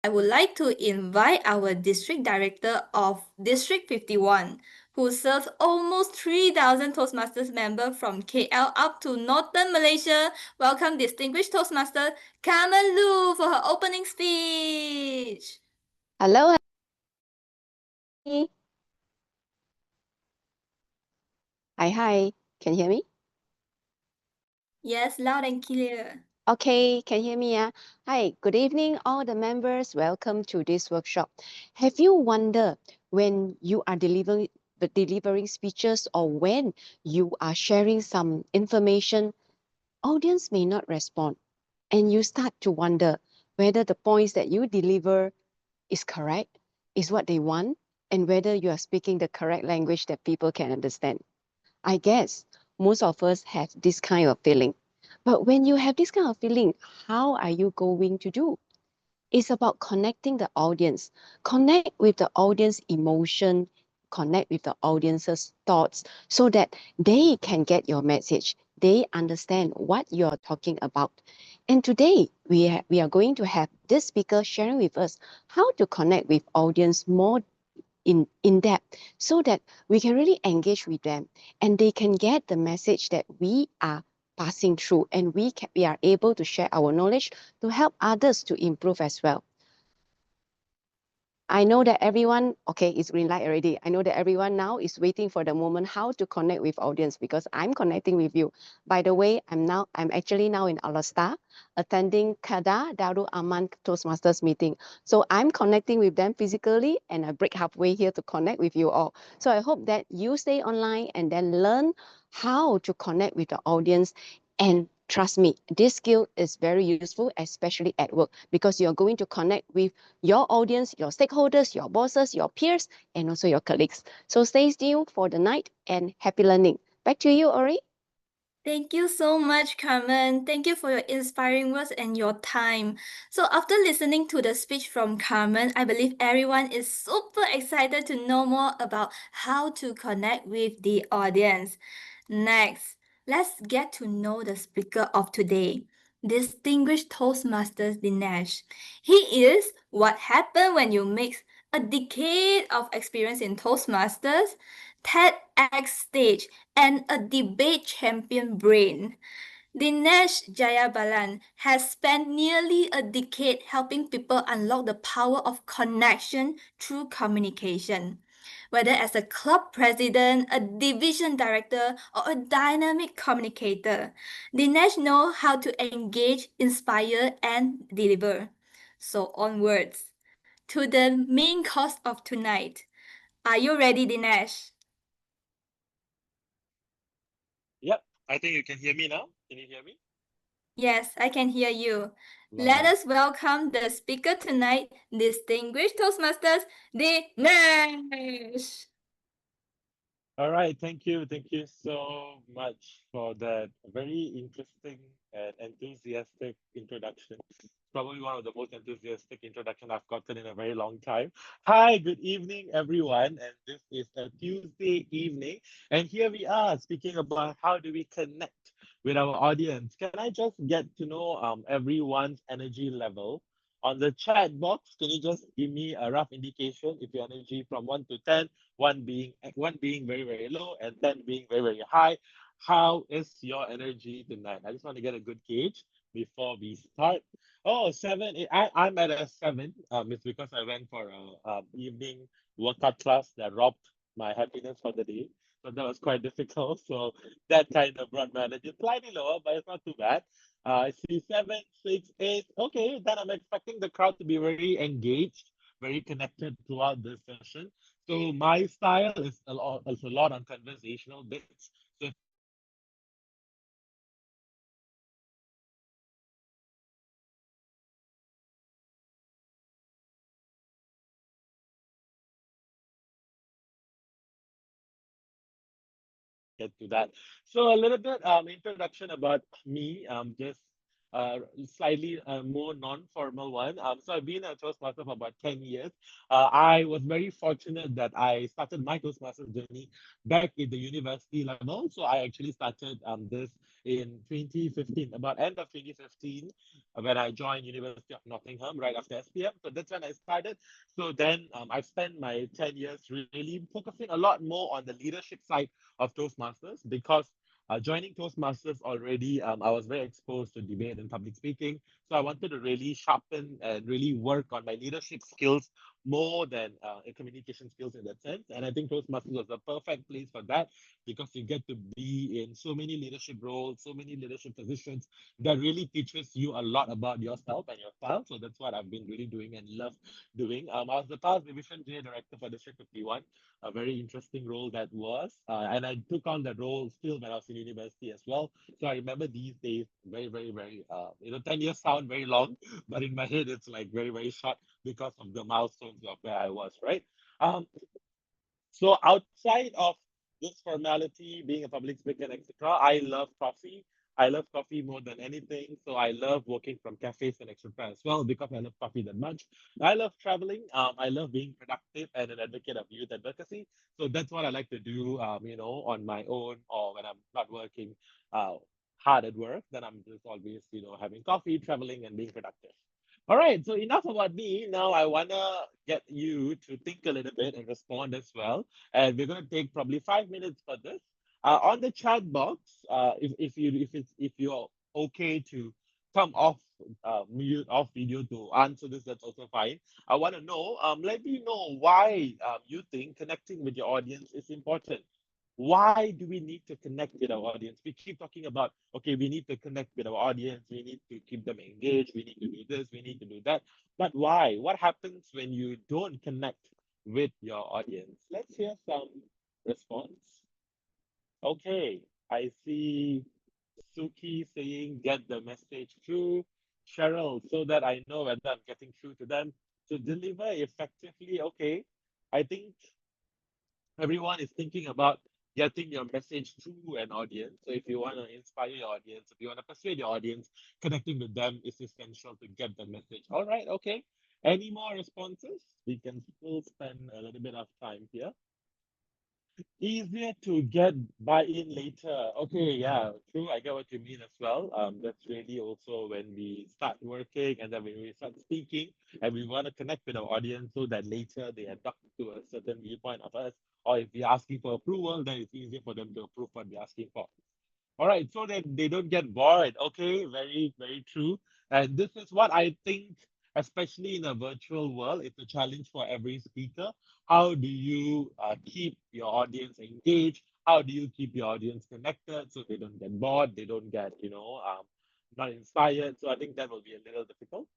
I would like to invite our District Director of District 51, who serves almost 3,000 Toastmasters members from KL up to Northern Malaysia. Welcome distinguished Toastmaster Carmen Lu for her opening speech. Hello, everybody. Hi. Can you hear me? Yes, loud and clear. Okay, can you hear me? Hi, good evening, all the members. Welcome to this workshop. Have you wondered when you are delivering speeches or when you are sharing some information, audience may not respond, and you start to wonder whether the points that you deliver is correct, is what they want, and whether you are speaking the correct language that people can understand. I guess most of us have this kind of feeling. But when you have this kind of feeling, how are you going to do? It's about connecting the audience, connect with the audience emotion, connect with the audience's thoughts so that they can get your message. They understand what you're talking about. And today we are going to have this speaker sharing with us how to connect with audience more in depth so that we can really engage with them and they can get the message that we are passing through, and we are able to share our knowledge to help others to improve as well. I know that everyone, okay, it's green light already. I know that everyone now is waiting for the moment how to connect with audience because I'm connecting with you. By the way, I'm actually now in Alasta attending Kada Darul Aman Toastmasters meeting. So I'm connecting with them physically and I break halfway here to connect with you all. So I hope that you stay online and then learn how to connect with the audience. And trust me, this skill is very useful, especially at work, because you're going to connect with your audience, your stakeholders, your bosses, your peers, and also your colleagues. So stay tuned for the night and happy learning. Back to you, Ori. Thank you so much, Carmen. Thank you for your inspiring words and your time. So, after listening to the speech from Carmen, I believe everyone is super excited to know more about how to connect with the audience. Next, let's get to know the speaker of today, distinguished Toastmasters Dinesh. He is what happened when you mix a decade of experience in Toastmasters, TEDx stage, and a debate champion brain. Dinesh Jayabalan has spent nearly a decade helping people unlock the power of connection through communication. Whether as a club president, a division director, or a dynamic communicator, Dinesh knows how to engage, inspire, and deliver. So, onwards to the main course of tonight. Are you ready, Dinesh? Yep, I think you can hear me now. Can you hear me? Yes, I can hear you. Let Lovely. us welcome the speaker tonight, distinguished Toastmasters, Dinesh. All right, thank you. Thank you so much for that very interesting and enthusiastic introduction. Probably one of the most enthusiastic introduction I've gotten in a very long time. Hi, good evening, everyone. And this is a Tuesday evening. And here we are speaking about how do we connect with our audience. Can I just get to know everyone's energy level? On the chat box, can you just give me a rough indication if your energy from 1 to 10, one being very very low and 10 being very very high. How is your energy tonight? I just want to get a good gauge before we start. Oh, seven. I'm at a seven. It's because I went for a evening workout class that robbed my happiness for the day. So that was quite difficult. So that kind of brought my energy slightly lower, but it's not too bad. I see seven, six, eight. Okay, then I'm expecting the crowd to be very engaged, very connected throughout this session. So my style is a lot on conversational bits. So get to that. So a little bit introduction about me. Just slightly more non-formal one. So I've been a Toastmaster for about 10 years. I was very fortunate that I started my Toastmasters journey back in the university level. So I actually started this in 2015, about end of 2015, when I joined University of Nottingham right after SPM. So that's when I started. So then I've spent my 10 years really focusing a lot more on the leadership side of Toastmasters because joining Toastmasters already, I was very exposed to debate and public speaking. So I wanted to really sharpen and really work on my leadership skills more than communication skills in that sense. And I think Toastmasters was the perfect place for that because you get to be in so many leadership roles, so many leadership positions that really teaches you a lot about yourself and your style. So that's what I've been really doing and love doing. I was the past division junior director for District 51, a very interesting role that was. And I took on that role still when I was in university as well. So I remember these days very, very, very, 10 years sound very long, but in my head, it's like very, very short because of the milestones of where I was, right? Um, so outside of this formality, being a public speaker, and etc., I love coffee. I love coffee more than anything. So I love working from cafes and etc. as well because I love coffee that much. I love traveling. I love being productive and an advocate of youth advocacy. So that's what I like to do, on my own or when I'm not working uh, hard at work. Then I'm just always, having coffee, traveling, and being productive. All right, so enough about me. Now I wanna get you to think a little bit and respond as well. And we're gonna take probably 5 minutes for this. On the chat box, if you're okay to come off mute off video to answer this, that's also fine. I want to know. Let me know why you think connecting with your audience is important. Why do we need to connect with our audience? We keep talking about, okay, we need to connect with our audience, we need to keep them engaged, we need to do this, we need to do that. But why? What happens when you don't connect with your audience? Let's hear some response. Okay, I see Suki saying, get the message through. Cheryl, so that I know whether I'm getting through to them. To deliver effectively, okay. I think everyone is thinking about getting your message to an audience. So if you want to inspire your audience, if you want to persuade your audience, connecting with them is essential to get the message. All right, okay. Any more responses? We can still spend a little bit of time here. Easier to get buy-in later. Okay, yeah, true. I get what you mean as well. That's really also when we start working and then when we start speaking and we want to connect with our audience so that later they adopt to a certain viewpoint of us. Or if we're asking for approval, then it's easier for them to approve what we're asking for. All right, so that they don't get bored. Okay, very, very true. And this is what I think, especially in a virtual world, it's a challenge for every speaker. How do you keep your audience engaged? How do you keep your audience connected so they don't get bored, they don't get, not inspired? So I think that will be a little difficult.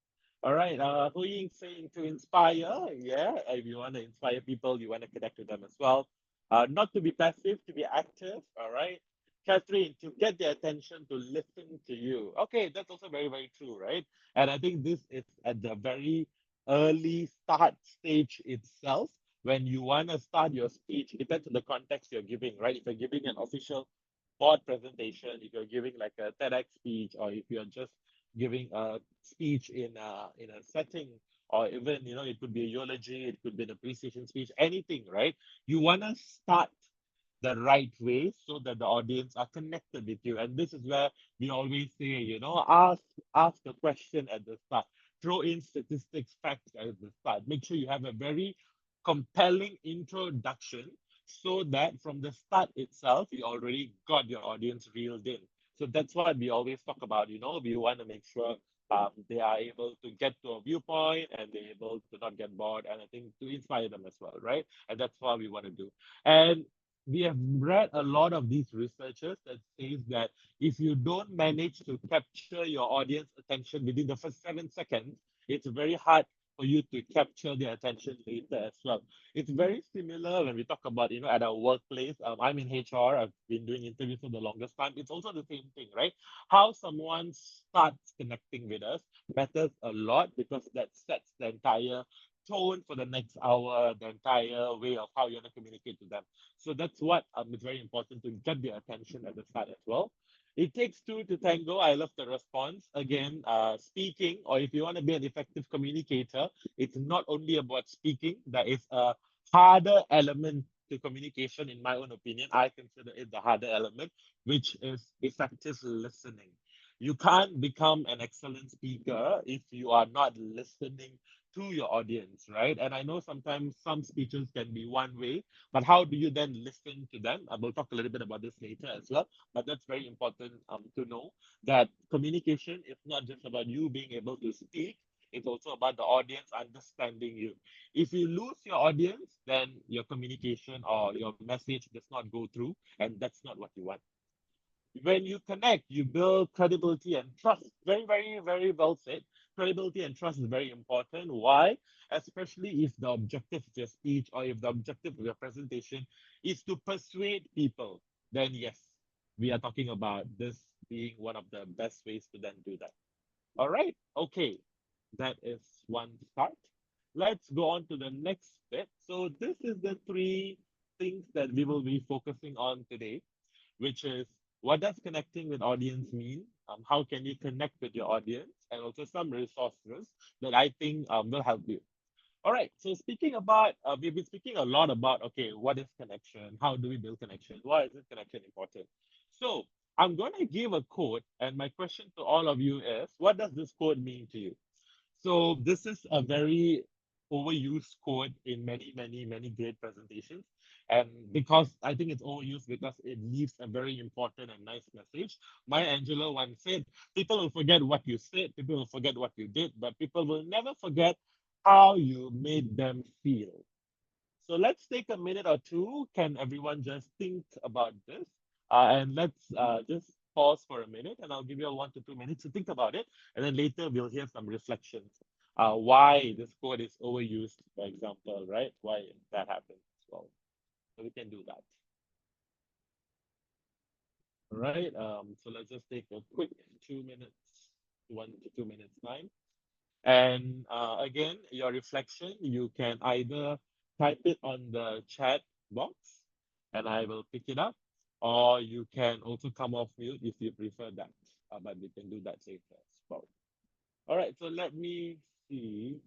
All right, Hu Ying saying to inspire. Yeah, if you want to inspire people, you want to connect with them as well. Not to be passive, to be active. All right. Catherine, to get their attention to listen to you. Okay, that's also very, very true, right? And I think this is at the very early start stage itself. When you want to start your speech, it depends on the context you're giving, right? If you're giving an official board presentation, if you're giving like a TEDx speech, or if you're just giving a speech in a setting, or even it could be a eulogy, it could be an appreciation speech, anything, right? You want to start the right way so that the audience are connected with you. And this is where we always say, ask a question at the start, throw in statistics, facts at the start. Make sure you have a very compelling introduction so that from the start itself, you already got your audience reeled in. So that's what we always talk about. We want to make sure they are able to get to a viewpoint and they're able to not get bored, and I think to inspire them as well, right? And that's what we want to do. And we have read a lot of these researchers that says that if you don't manage to capture your audience attention within the first 7 seconds, it's very hard for you to capture their attention later as well. It's very similar when we talk about, at our workplace. I'm in HR. I've been doing interviews for the longest time. It's also the same thing, right? How someone starts connecting with us matters a lot because that sets the entire tone for the next hour, the entire way of how you're going to communicate to them. So that's what is very important to get their attention at the start as well. It takes two to tango. I love the response. Again, speaking, or if you want to be an effective communicator, it's not only about speaking. There is a harder element to communication, in my own opinion. I consider it the harder element, which is effective listening. You can't become an excellent speaker if you are not listening to your audience, right? And I know sometimes some speeches can be one way, but how do you then listen to them? I will talk a little bit about this later as well, but that's very important to know that communication is not just about you being able to speak, it's also about the audience understanding you. If you lose your audience, then your communication or your message does not go through, and that's not what you want. When you connect, you build credibility and trust. Very, very, very well said. Credibility and trust is very important. Why? Especially if the objective of your speech or if the objective of your presentation is to persuade people, then yes, we are talking about this being one of the best ways to then do that. All right. Okay. That is one start. Let's go on to the next bit. So, this is the three things that we will be focusing on today, which is what does connecting with audience mean? How can you connect with your audience? And also some resources that I think will help you. All right. So speaking about, we've been speaking a lot about, okay, what is connection? How do we build connection? Why is this connection important? So I'm going to give a quote, and my question to all of you is, what does this quote mean to you? So this is a very overused quote in many, many, many great presentations. And because I think it's overused because it leaves a very important and nice message. Maya Angelou once said, people will forget what you said, people will forget what you did, but people will never forget how you made them feel. So let's take a minute or two. Can everyone just think about this? And let's just pause for a minute, and I'll give you 1 to 2 minutes to think about it. And then later we'll hear some reflections. Why this quote is overused, for example, right? Why that happens as well. So we can do that. All right. So let's just take a quick 2 minutes, 1 to 2 minutes time. And again, your reflection, you can either type it on the chat box and I will pick it up, or you can also come off mute if you prefer that. But we can do that later as well. All right, so let me see.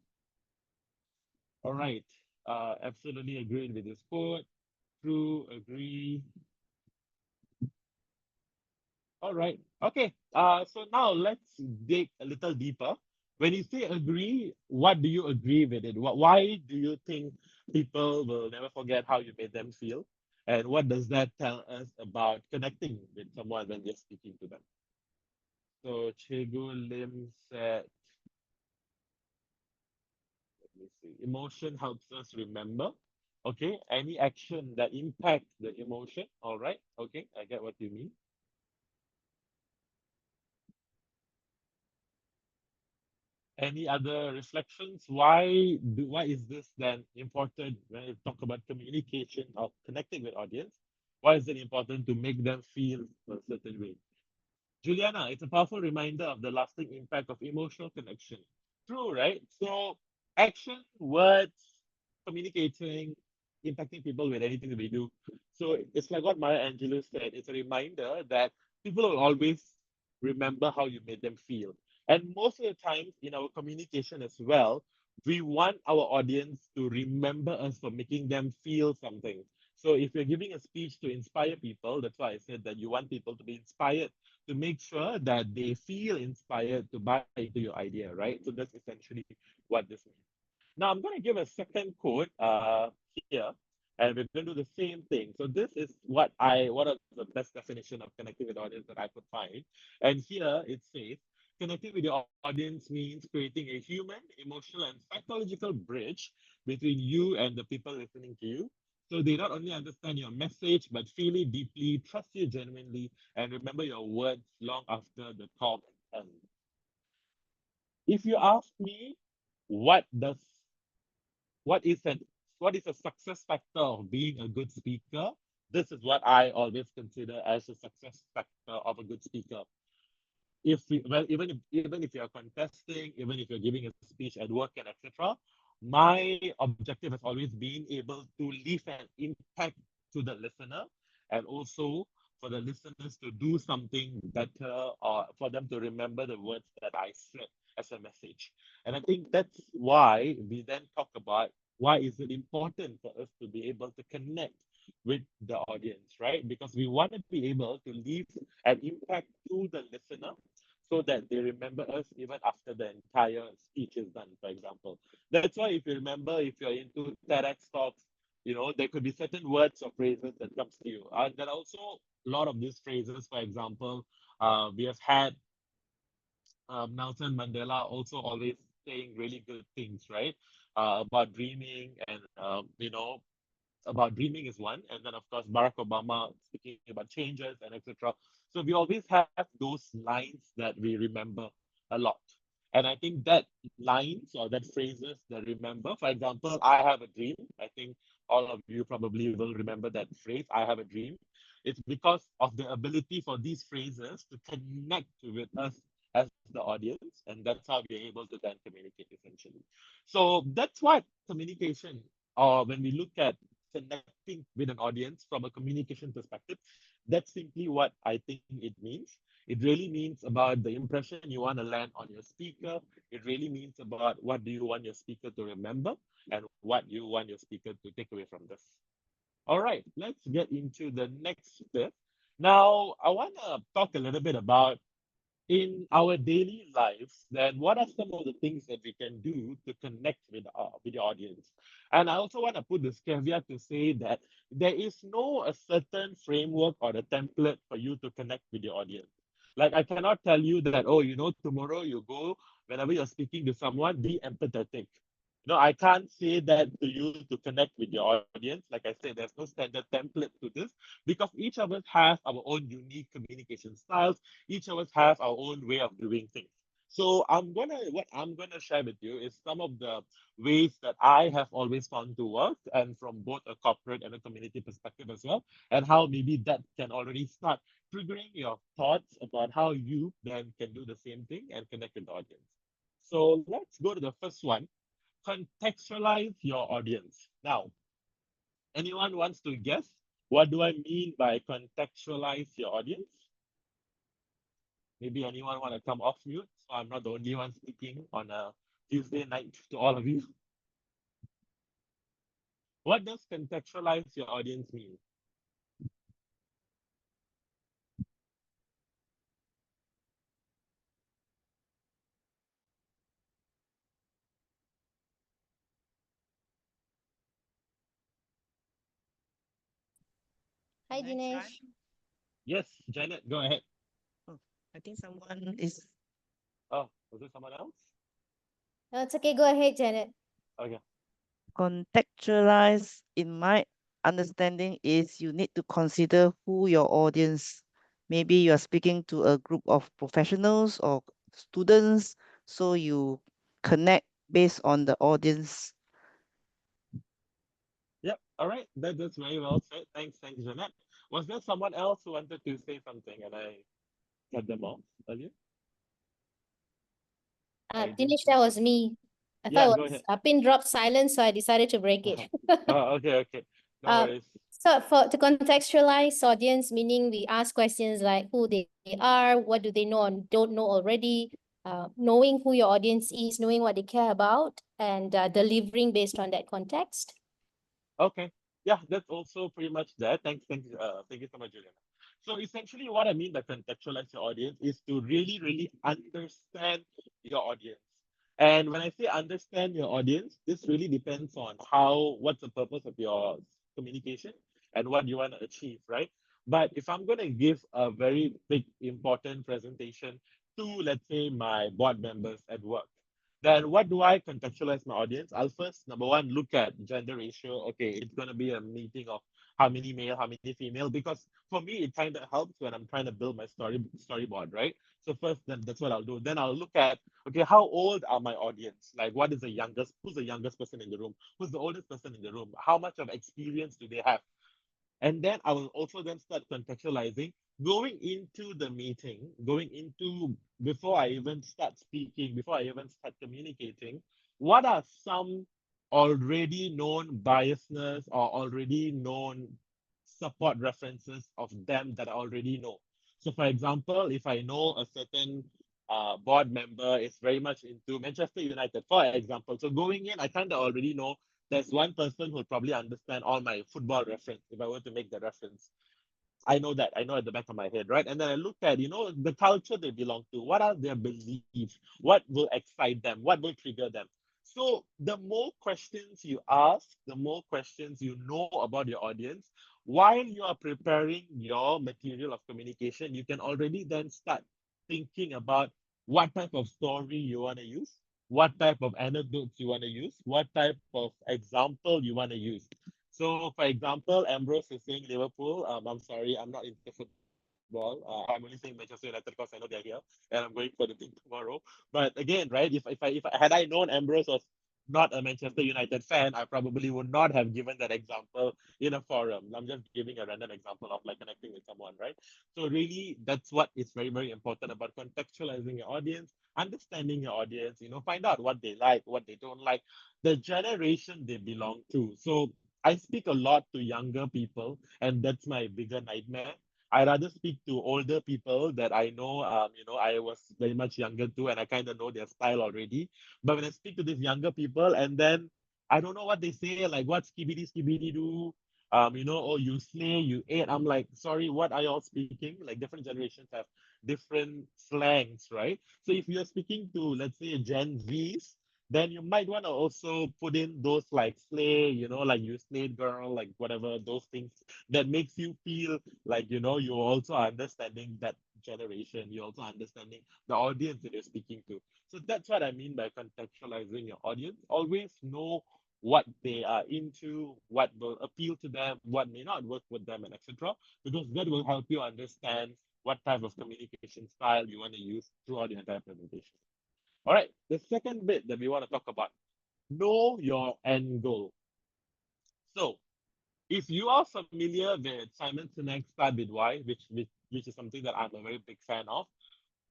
All right, absolutely agreeing with this quote. True, agree. All right. Okay. So now let's dig a little deeper. When you say agree, what do you agree with it? Why do you think people will never forget how you made them feel? And what does that tell us about connecting with someone when you're speaking to them? So Chegu Lim said, let me see, emotion helps us remember. Okay. Any action that impacts the emotion. All right. Okay. I get what you mean. Any other reflections? Why is this then important when you talk about communication or connecting with audience? Why is it important to make them feel a certain way? Juliana, it's a powerful reminder of the lasting impact of emotional connection. True, right? So action, words, communicating, impacting people with anything that we do. So it's like what Maya Angelou said. It's a reminder that people will always remember how you made them feel. And most of the times in our communication as well, we want our audience to remember us for making them feel something. So if you're giving a speech to inspire people, that's why I said that you want people to be inspired, to make sure that they feel inspired to buy into your idea, right? So that's essentially what this means. Now I'm going to give a second quote here, and we're going to do the same thing. So this is one of the best definition of connecting with audience that I could find. And here it says, connecting with your audience means creating a human, emotional, and psychological bridge between you and the people listening to you. So they not only understand your message, but feel it deeply, trust you genuinely, and remember your words long after the talk ends. If you ask me, what does what is an what is a success factor of being a good speaker? This is what I always consider as a success factor of a good speaker. If we, well, even if you're contesting, even if you're giving a speech at work and etc., my objective has always been able to leave an impact to the listener and also for the listeners to do something better or for them to remember the words that I said as a message. And I think that's why we then talk about why is it important for us to be able to connect with the audience, right? Because we want to be able to leave an impact to the listener so that they remember us even after the entire speech is done, for example. That's why if you remember, if you're into TEDx talks, there could be certain words or phrases that comes to you. There are also a lot of these phrases, for example, we have had Nelson Mandela also always saying really good things, right? About dreaming and, about dreaming is one. And then, of course, Barack Obama speaking about changes and etc. So we always have those lines that we remember a lot. And I think that lines or that phrases that remember, for example, I have a dream. I think all of you probably will remember that phrase, I have a dream. It's because of the ability for these phrases to connect with us as the audience, and that's how we're able to then communicate essentially. So that's what communication, or when we look at connecting with an audience from a communication perspective, that's simply what I think it means. It really means about the impression you want to land on your speaker. It really means about what do you want your speaker to remember and what you want your speaker to take away from this. All right, let's get into the next bit. Now, I want to talk a little bit about in our daily lives, then what are some of the things that we can do to connect with the audience? And I also want to put this caveat to say that there is no a certain framework or a template for you to connect with your audience. Like I cannot tell you that, oh, tomorrow you go, whenever you're speaking to someone, be empathetic. I can't say that to you to connect with your audience. Like I said, there's no standard template to this because each of us has our own unique communication styles. Each of us have our own way of doing things. So what I'm gonna share with you is some of the ways that I have always found to work, and from both a corporate and a community perspective as well, and how maybe that can already start triggering your thoughts about how you then can do the same thing and connect with the audience. So let's go to the first one. Contextualize your audience. Now, anyone wants to guess what do I mean by contextualize your audience? Maybe anyone want to come off mute so I'm not the only one speaking on a Tuesday night to all of you. What does contextualize your audience mean? Hi, Can I try? Dinesh. Yes, Janet, go ahead. Oh, I think someone is Oh, was it someone else? No, it's okay. Go ahead, Janet. Okay. contextualized. In my understanding, is you need to consider who your audience. Maybe you are speaking to a group of professionals or students, so you connect based on the audience. Yep. All right. That's very well said. Thanks, Janet. Was there someone else who wanted to say something and I cut them off earlier? I didn't Dinesh, see. that was me. I thought Yeah, it go was ahead. a pin drop silence, so I decided to break it. Oh, okay. No Uh, worries. so to contextualize audience, meaning we ask questions like who they are, what do they know and don't know already, knowing who your audience is, knowing what they care about, and delivering based on that context. Okay. Yeah, that's also pretty much that. Thank you so much, Juliana. So essentially, what I mean by contextualize your audience is to really understand your audience. And when I say understand your audience, this really depends on what's the purpose of your communication and what you want to achieve, right? But if I'm going to give a very big, important presentation to, let's say, my board members at work, then what do I contextualize my audience? I'll first, number one, look at gender ratio. Okay, it's going to be a meeting of how many male, how many female, because for me, it kind of helps when I'm trying to build my storyboard, right? So first, then that's what I'll do. Then I'll look at, okay, how old are my audience? Like, who's the youngest person in the room? Who's the oldest person in the room? How much of experience do they have? And then I will also then start contextualizing, going into the meeting, before I even start speaking, before I even start communicating, what are some already known biasness or already known support references of them that I already know. So, for example, if I know a certain board member is very much into Manchester United, for example, so going in, I kind of already know there's one person who'll probably understand all my football reference if I were to make the reference. I know that. I know at the back of my head, right? And then I look at, the culture they belong to. What are their beliefs? What will excite them? What will trigger them? So the more questions you ask, the more questions you know about your audience. While you are preparing your material of communication, you can already then start thinking about what type of story you want to use, what type of anecdotes you want to use, what type of example you want to use. So, for example, Ambrose is saying Liverpool. I'm sorry, I'm not into football. I'm only saying Manchester United because I know they're here, and I'm going for the thing tomorrow. But again, right? If had I known Ambrose was not a Manchester United fan, I probably would not have given that example in a forum. I'm just giving a random example of like connecting with someone, right? So really, that's what is very, very important about contextualizing your audience, understanding your audience. Find out what they like, what they don't like, the generation they belong to. So I speak a lot to younger people, and that's my bigger nightmare. I rather speak to older people that I know, I was very much younger too, and I kind of know their style already. But when I speak to these younger people, and then I don't know what they say, like what skibidi skibidi do, oh, you slay, you ate. I'm like, sorry, what are y'all speaking? Like different generations have different slangs, right? So if you're speaking to, let's say, Gen Zs, then you might want to also put in those like slay, like you slayed girl, like whatever, those things that makes you feel like, you're also understanding that generation, you're also understanding the audience that you're speaking to. So that's what I mean by contextualizing your audience. Always know what they are into, what will appeal to them, what may not work with them, and etc. Because that will help you understand what type of communication style you want to use throughout the entire presentation. All right, the second bit that we want to talk about, know your end goal. So, if you are familiar with Simon Sinek's Start with Why, which is something that I'm a very big fan of,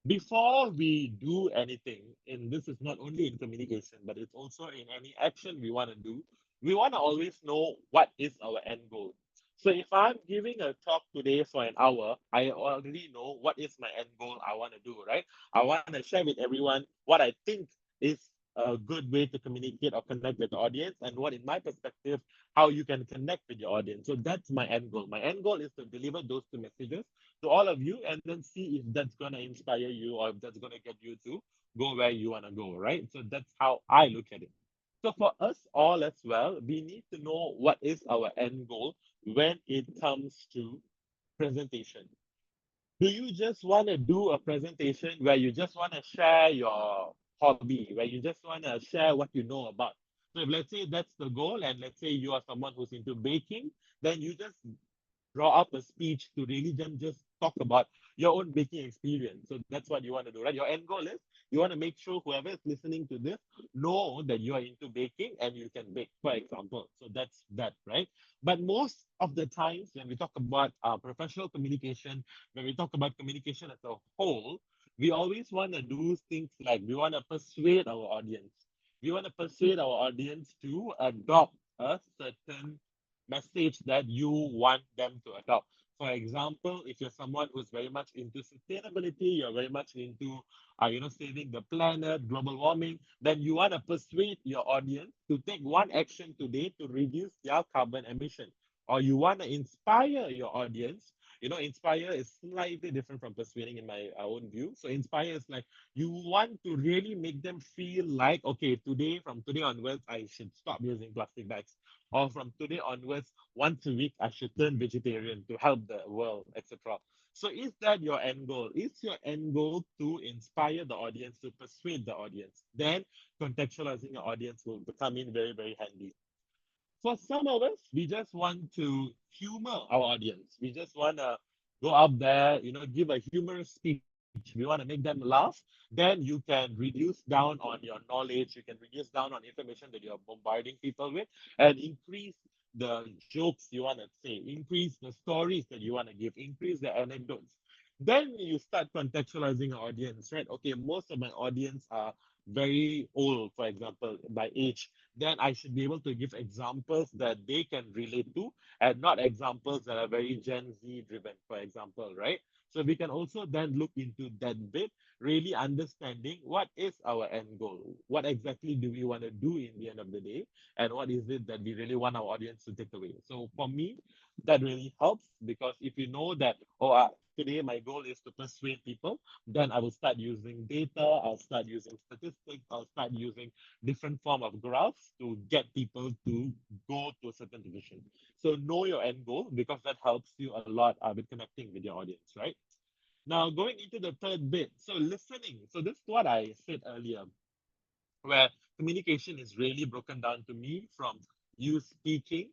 before we do anything, and this is not only in communication, but it's also in any action we want to do, we want to always know what is our end goal. So if I'm giving a talk today for an hour, I already know what is my end goal I want to do, right? I want to share with everyone what I think is a good way to communicate or connect with the audience, and what, in my perspective, how you can connect with your audience. So that's my end goal. My end goal is to deliver those two messages to all of you, and then see if that's going to inspire you or if that's going to get you to go where you want to go, right? So that's how I look at it. So for us all as well, we need to know what is our end goal when it comes to presentation. Do you just want to do a presentation where you just want to share your hobby, where you just want to share what you know about? So if let's say that's the goal, and let's say you are someone who's into baking, then you just draw up a speech to really just talk about your own baking experience. So that's what you want to do, right? Your end goal is you want to make sure whoever is listening to this know that you are into baking and you can bake, for example. So that's that, right? But most of the times when we talk about professional communication, when we talk about communication as a whole, we always want to do things like we want to persuade our audience. We want to persuade our audience to adopt a certain message that you want them to adopt. For example, if you're someone who's very much into sustainability, you're very much into, saving the planet, global warming, then you want to persuade your audience to take one action today to reduce their carbon emission. Or you want to inspire your audience. Inspire is slightly different from persuading in my own view. So inspire is like you want to really make them feel like, okay, from today onwards, I should stop using plastic bags, or from today onwards, once a week, I should turn vegetarian to help the world, etc. So is that your end goal? Is your end goal to inspire the audience, to persuade the audience? Then contextualizing your audience will become in very, very handy. For some of us, we just want to humor our audience. We just want to go up there, give a humorous speech. We want to make them laugh. Then you can reduce down on your knowledge. You can reduce down on information that you're bombarding people with, and increase the jokes you want to say, increase the stories that you want to give, increase the anecdotes. Then you start contextualizing your audience, right? Okay, most of my audience are very old, for example, by age. Then I should be able to give examples that they can relate to and not examples that are very Gen Z driven, for example, right? So we can also then look into that bit, really understanding what is our end goal. What exactly do we want to do in the end of the day? And what is it that we really want our audience to take away? So for me, that really helps because if you know that, oh, today my goal is to persuade people, then I will start using data, I'll start using statistics, I'll start using different form of graphs to get people to go to a certain division. So know your end goal because that helps you a lot with connecting with your audience, right? Now going into the third bit, so listening. So this is what I said earlier, where communication is really broken down to me from you speaking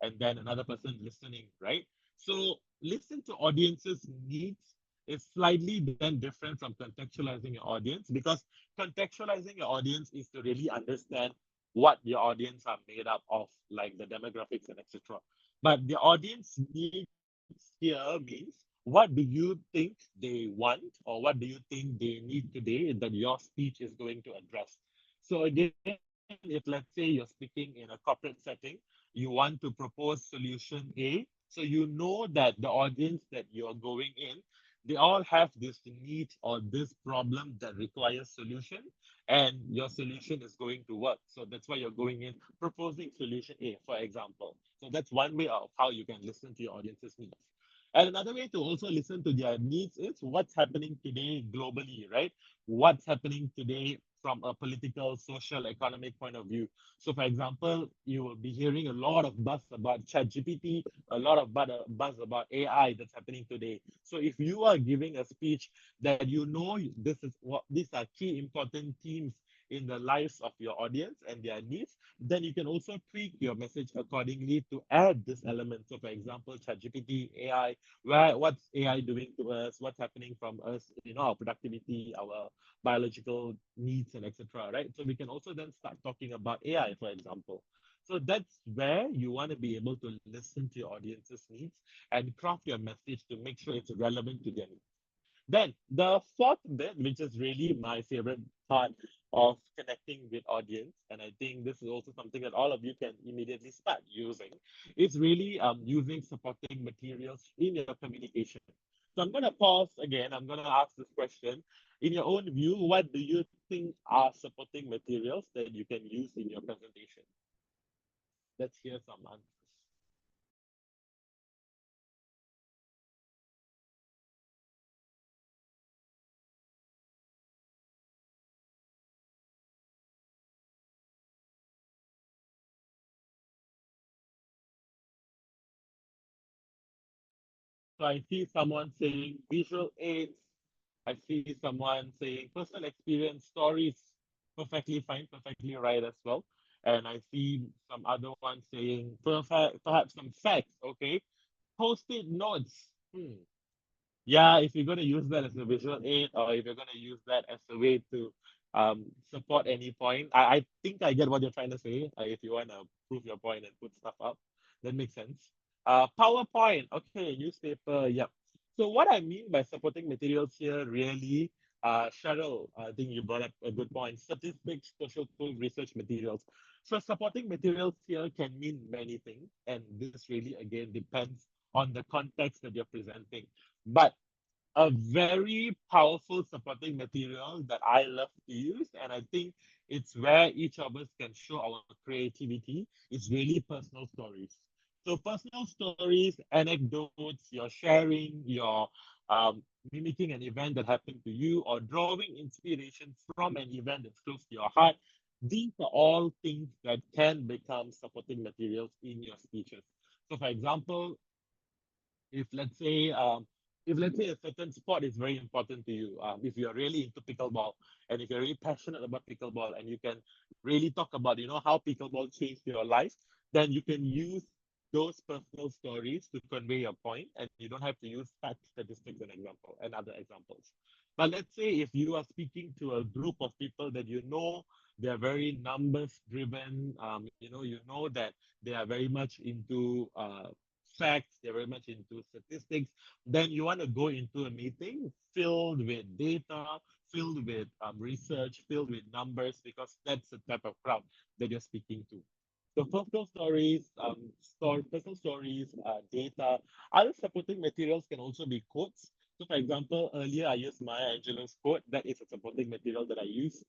and then another person listening, right? So listen to audience's needs is slightly then different from contextualizing your audience because contextualizing your audience is to really understand what your audience are made up of, like the demographics and etc. But the audience needs here means what do you think they want or what do you think they need today that your speech is going to address. So again, if let's say you're speaking in a corporate setting, you want to propose solution A, so you know that the audience that you're going in, they all have this need or this problem that requires solution, and your solution is going to work. So that's why you're going in proposing solution A, for example. So that's one way of how you can listen to your audience's needs. And another way to also listen to their needs is what's happening today globally, right? What's happening today from a political, social, economic point of view. So, for example, you will be hearing a lot of buzz about ChatGPT, a lot of buzz about AI that's happening today. So, if you are giving a speech that you know this is what these are key important themes in the lives of your audience and their needs, then you can also tweak your message accordingly to add this element. So, for example, ChatGPT, AI, what's AI doing to us, what's happening from us, our productivity, our biological needs, and etc. Right? So we can also then start talking about AI, for example. So that's where you want to be able to listen to your audience's needs and craft your message to make sure it's relevant to their needs. Then the fourth bit, which is really my favorite part of connecting with audience, and I think this is also something that all of you can immediately start using, is really using supporting materials in your communication. So I'm going to pause again. I'm going to ask this question. In your own view, what do you think are supporting materials that you can use in your presentation? Let's hear some answers. So I see someone saying visual aids. I see someone saying personal experience stories. Perfectly fine, perfectly right as well. And I see some other ones saying perhaps some facts. Okay, post-it notes. Yeah, if you're going to use that as a visual aid or if you're going to use that as a way to support any point, I think I get what you're trying to say. If you want to prove your point and put stuff up, that makes sense. PowerPoint, okay, newspaper, yep. So what I mean by supporting materials here really, Cheryl, I think you brought up a good point. Statistics, social tools, research materials. So supporting materials here can mean many things, and this really again depends on the context that you're presenting. But a very powerful supporting material that I love to use, and I think it's where each of us can show our creativity, is really personal stories. So personal stories, anecdotes, you're sharing, you're mimicking an event that happened to you, or drawing inspiration from an event that's close to your heart. These are all things that can become supporting materials in your speeches. So, for example, if let's say a certain sport is very important to you, if you're really into pickleball and if you're really passionate about pickleball and you can really talk about how pickleball changed your life, then you can use those personal stories to convey your point, and you don't have to use facts, statistics, and other examples. But let's say if you are speaking to a group of people that they're very numbers driven, you know that they are very much into facts, they're very much into statistics, then you want to go into a meeting filled with data, filled with research, filled with numbers, because that's the type of crowd that you're speaking to. So personal stories, personal stories, data, other supporting materials can also be quotes. So for example, earlier I used Maya Angelou's quote. That is a supporting material that I use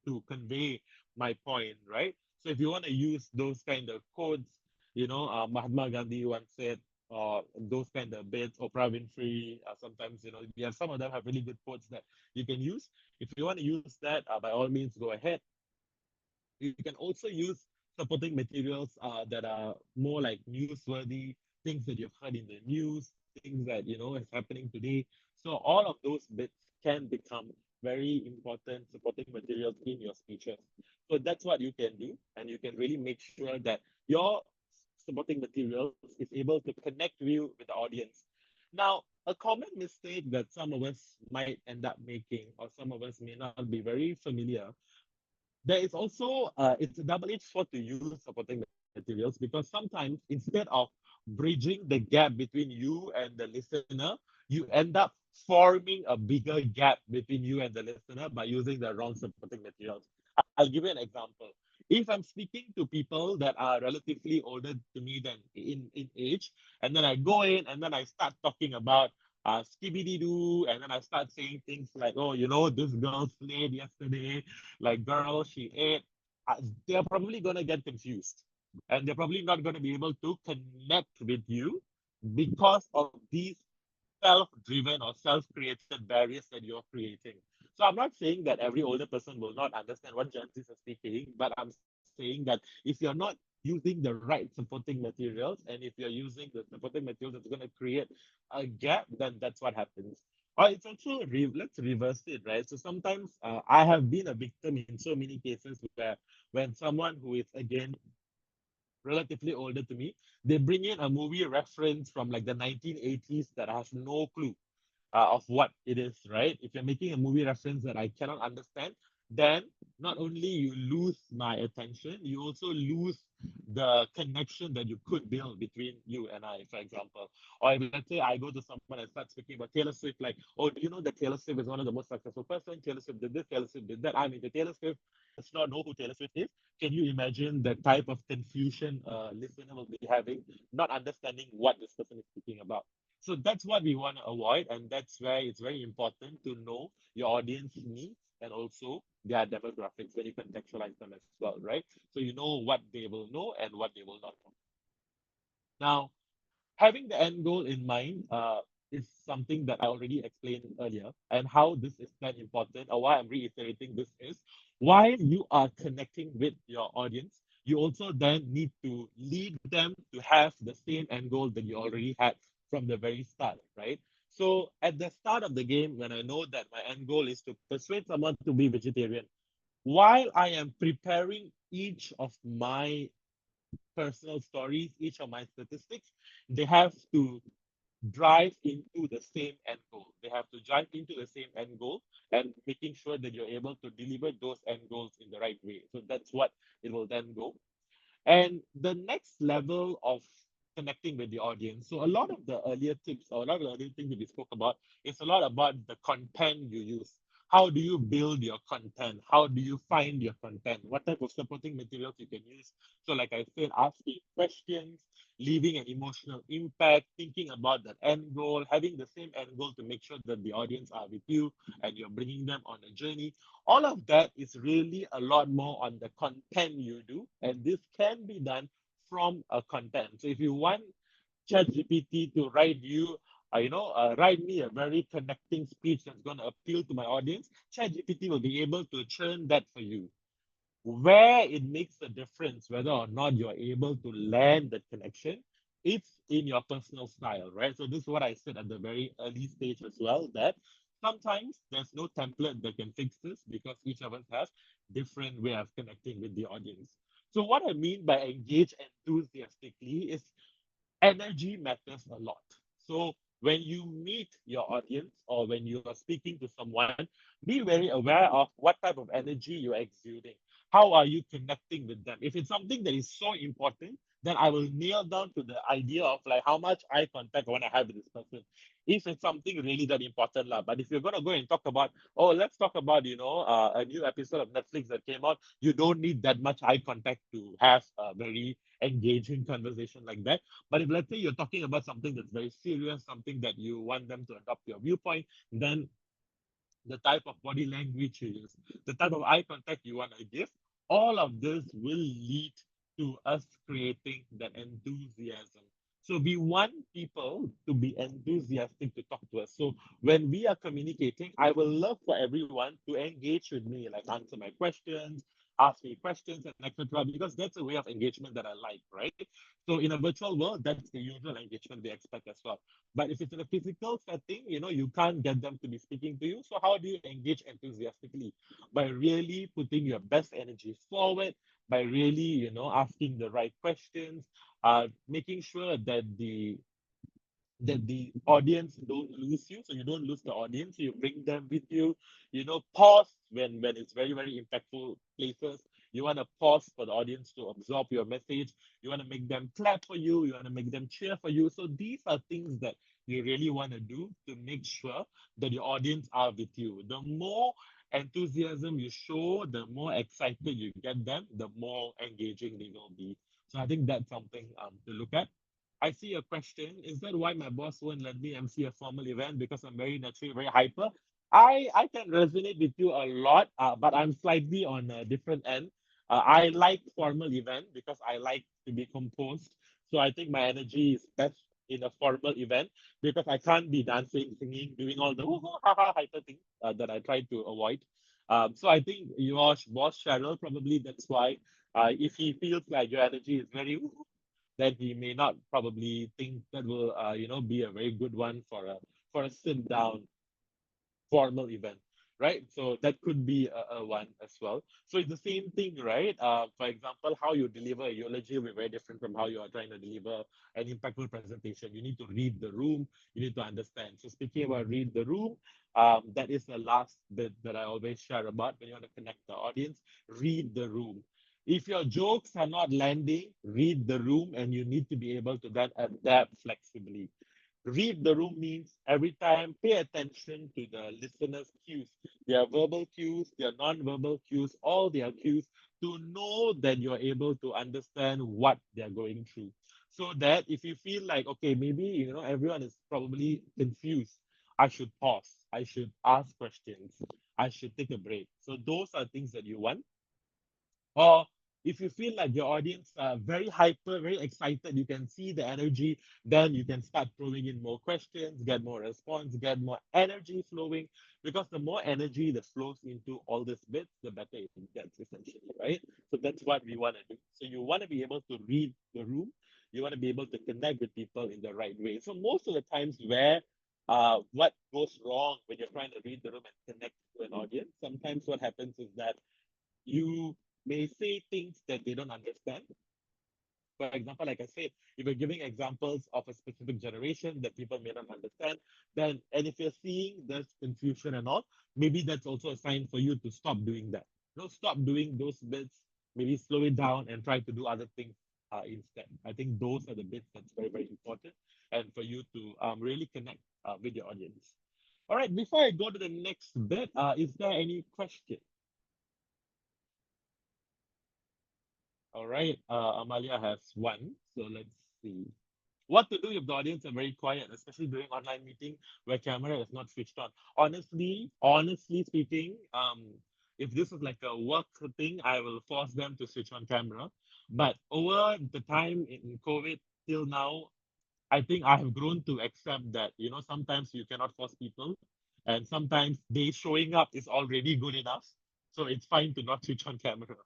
to convey my point, right? So if you want to use those kind of quotes, Mahatma Gandhi once said, those kind of bits, Oprah Winfrey, sometimes, yeah, some of them have really good quotes that you can use. If you want to use that, by all means, go ahead. You can also use supporting materials that are more like newsworthy, things that you've heard in the news, things that is happening today. So all of those bits can become very important supporting materials in your speeches. So that's what you can do, and you can really make sure that your supporting materials is able to connect you with the audience. Now, a common mistake that some of us might end up making, or some of us may not be very familiar, there is also it's a double-edged sword to use supporting materials, because sometimes instead of bridging the gap between you and the listener, you end up forming a bigger gap between you and the listener by using the wrong supporting materials. I'll give you an example. If I'm speaking to people that are relatively older to me than in age, and then I go in and then I start talking about skibidi doo, and then I start saying things like, oh, this girl slayed yesterday, like girl, she ate. They're probably going to get confused, and they're probably not going to be able to connect with you because of these self-driven or self-created barriers that you're creating. So I'm not saying that every older person will not understand what Gen Zs are speaking, but I'm saying that if you're not using the right supporting materials, and if you're using the supporting materials that's going to create a gap, then that's what happens. Or it's also, let's reverse it, right? So sometimes I have been a victim in so many cases where when someone who is, again, relatively older to me, they bring in a movie reference from like the 1980s that I have no clue of what it is, right? If you're making a movie reference that I cannot understand, then not only you lose my attention, you also lose the connection that you could build between you and I, for example. Or if, let's say, I go to someone and start speaking about Taylor Swift, like, oh, do you know that Taylor Swift is one of the most successful person? Taylor Swift did this, Taylor Swift did that. I'm into Taylor Swift. Does not know who Taylor Swift is. Can you imagine the type of confusion a listener will be having, not understanding what this person is speaking about? So that's what we want to avoid, and that's where it's very important to know your audience needs and also their demographics when you contextualize them as well, right? So you know what they will know and what they will not know. Now, having the end goal in mind is something that I already explained earlier, and how this is then important, or why I'm reiterating this is, while you are connecting with your audience, you also then need to lead them to have the same end goal that you already had from the very start, right? So at the start of the game, when I know that my end goal is to persuade someone to be vegetarian, while I am preparing each of my personal stories, each of my statistics, they have to drive into the same end goal. They have to drive into the same end goal, and making sure that you're able to deliver those end goals in the right way. So that's what it will then go. And the next level of connecting with the audience. So a lot of the earlier tips, or a lot of the earlier things that we spoke about, is a lot about the content you use. How do you build your content? How do you find your content? What type of supporting materials you can use? So like I said, asking questions, leaving an emotional impact, thinking about that end goal, having the same end goal to make sure that the audience are with you and you're bringing them on a journey. All of that is really a lot more on the content you do, and this can be done from a content. So if you want ChatGPT to write you, write me a very connecting speech that's going to appeal to my audience, ChatGPT will be able to churn that for you. Where it makes a difference, whether or not you're able to land that connection, it's in your personal style, right? So this is what I said at the very early stage as well, that sometimes there's no template that can fix this, because each of us has different way of connecting with the audience. So what I mean by engage enthusiastically is energy matters a lot. So when you meet your audience, or when you are speaking to someone, be very aware of what type of energy you're exuding. how are you connecting with them? If it's something that is so important, then I will nail down to the idea of like how much eye contact I want to have with this person. If it's something really that important, lah. But if you're gonna go and talk about, oh, let's talk about, a new episode of Netflix that came out, you don't need that much eye contact to have a very engaging conversation like that. But if let's say you're talking about something that's very serious, something that you want them to adopt your viewpoint, then the type of body language you use, the type of eye contact you want to give, all of this will lead to us creating that enthusiasm. So we want people to be enthusiastic to talk to us. So when we are communicating, I will love for everyone to engage with me, like answer my questions, ask me questions, and etc. Because that's a way of engagement that I like, right? So in a virtual world, that's the usual engagement they expect as well. But if it's in a physical setting, you can't get them to be speaking to you. So how do you engage enthusiastically? By really putting your best energy forward, by really, asking the right questions, making sure that the audience don't lose you, so you don't lose the audience, you bring them with you. Pause when it's very, very impactful places. You want to pause for the audience to absorb your message. You want to make them clap for you. You want to make them cheer for you. So these are things that you really want to do to make sure that your audience are with you. The more enthusiasm you show, the more excited you get them, the more engaging they will be. So I think that's something to look at. I see a question. Is that why my boss won't let me MC a formal event? Because I'm very naturally very hyper. I can resonate with you a lot, but I'm slightly on a different end. I like formal event because I like to be composed. So I think my energy is best in a formal event because I can't be dancing, singing, doing all the woo-hoo, ha-ha hyper things that I try to avoid. So I think your boss Cheryl probably that's why. If he feels like your energy is very woo-hoo, then he may not probably think that will be a very good one for a sit down formal event, right? So that could be a one as well. So it's the same thing, right? For example, how you deliver a eulogy will be very different from how you are trying to deliver an impactful presentation. You need to read the room, you need to understand. So speaking about read the room, that is the last bit that I always share about when you want to connect the audience. Read the room. If your jokes are not landing, read the room, and you need to be able to then adapt flexibly. Read the room means every time pay attention to the listener's cues, their verbal cues, their non-verbal cues, all their cues, to know that you're able to understand what they're going through. So that if you feel like, okay, maybe everyone is probably confused, I should pause, I should ask questions, I should take a break. So those are things that you want. Or if you feel like your audience are very hyper, very excited, you can see the energy, then you can start throwing in more questions, get more response, get more energy flowing. Because the more energy that flows into all these bits, the better it gets, essentially, right? So that's what we want to do. So you want to be able to read the room, you want to be able to connect with people in the right way. So most of the times where what goes wrong when you're trying to read the room and connect to an audience, sometimes what happens is that you may say things that they don't understand. For example, like I said, if you're giving examples of a specific generation that people may not understand, then and if you're seeing this confusion and all, maybe that's also a sign for you to stop doing that. Stop doing those bits, maybe slow it down and try to do other things instead. I think those are the bits that's very, very important and for you to really connect with your audience. All right, before I go to the next bit, is there any question? All right, Amalia has one. So let's see. What to do if the audience are very quiet, especially during online meeting where camera is not switched on? Honestly speaking, if this is like a work thing, I will force them to switch on camera. But over the time in COVID till now, I think I have grown to accept that, sometimes you cannot force people, and sometimes they showing up is already good enough. So it's fine to not switch on camera.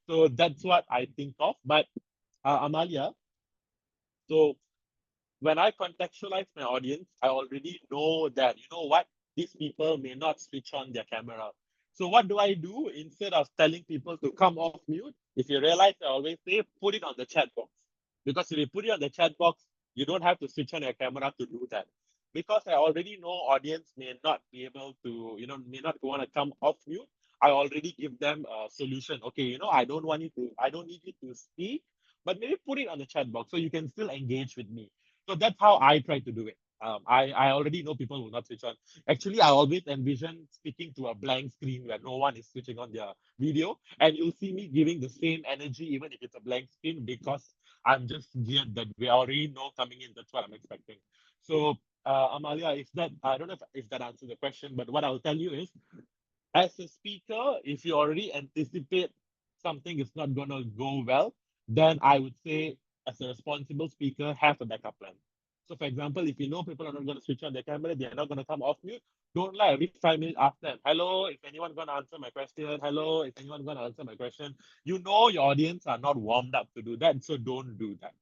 So that's what I think of. But Amalia, so when I contextualize my audience, I already know that, these people may not switch on their camera. So what do I do instead of telling people to come off mute? If you realize, I always say, put it on the chat box. Because if you put it on the chat box, you don't have to switch on your camera to do that. Because I already know audience may not be able to, may not want to come off mute. I already give them a solution. Okay, you know, I don't need you to speak, but maybe put it on the chat box so you can still engage with me. So that's how I try to do it. I already know people will not switch on. Actually, I always envision speaking to a blank screen where no one is switching on their video, and you'll see me giving the same energy even if it's a blank screen, because I'm just geared that we already know coming in. That's what I'm expecting. So, Amalia, if that I don't know if that answers the question, but what I'll tell you is, as a speaker, if you already anticipate something is not going to go well, then I would say, as a responsible speaker, have a backup plan. So, for example, if you know people are not going to switch on their camera, they're not going to come off mute, don't lie. Every 5 minutes, ask them, hello, is anyone going to answer my question? Hello, is anyone going to answer my question? You know your audience are not warmed up to do that, so don't do that,